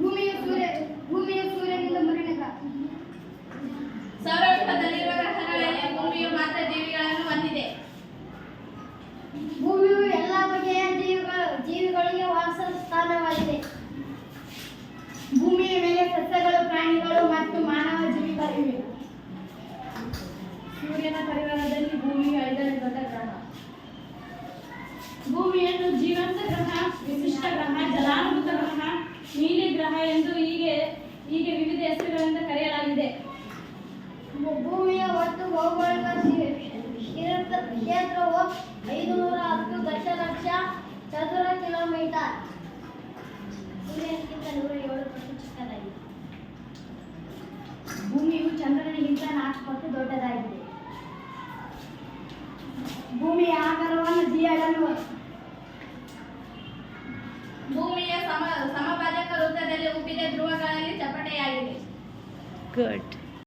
ಭೂಮಿಯು ಸೂರ್ಯನಿಂದ ಮರಣಿಕ. ಸೌರವ್ಯೂಹದಲ್ಲಿರುವ ಗ್ರಹಗಳಲ್ಲಿ ಭೂಮಿಯು ಮಾತ್ರ ಜೀವಿಗಳನ್ನು ಹೊಂದಿದೆ. ಭೂಮಿಯು ಎಲ್ಲ ಬಗೆಯ ಜೀವಿಗಳಿಗೆ ವಾಸದ ಸ್ಥಾನವಾಗಿದೆ. ಭೂಮಿಯ ಮೇಲೆ ಸಸ್ಯಗಳು, ಪ್ರಾಣಿಗಳು ಮತ್ತು ಮಾನವ ಜೀವಿಗಳಿವೆ. ಸೂರ್ಯನ ಪರಿವಾರದಲ್ಲಿ ಭೂಮಿಯು 5ನೇ ದೊಡ್ಡ ಗ್ರಹ. ಭೂಮಿಯನ್ನು ಜೀವಂತ ಗ್ರಹ, ವಿಶಿಷ್ಟ ಗ್ರಹ, ಜಲಾನುಭೂತ ಗ್ರಹ, ನೀಲಿ ಗ್ರಹ ಎಂದು ಹೀಗೆ ವಿವಿಧ ಹೆಸರುಗಳಿಂದ ಕರೆಯಲಾಗಿದೆ. ಭೂಮಿಯ ಒಟ್ಟು ಭೌಗೋಳಿಕ ಕ್ಷೇತ್ರವು 510 ದಶಲಕ್ಷ ಚದುರ ಕಿಲೋಮೀಟರ್. ಸೂರ್ಯನಿಗಿಂತ 107 ಚಿಕ್ಕದಾಗಿದೆ. ಭೂಮಿಯು ಚಂದ್ರನಿಗಿಂತ 4 ಪಟ್ಟು ದೊಡ್ಡದಾಗಿದೆ. ಭೂಮಿಯ ಆಕಾರವನ್ನು ಜಿಯಡನ್ನು. ಭೂಮಿಯ ಸಮಭಾಜಕ ವೃತ್ತದಲ್ಲಿ ಉಬ್ಬಿದ ಧ್ರುವಗಳಲ್ಲಿ ಚಪ್ಪಟೆಯಾಗಿದೆ. ಗುಡ್.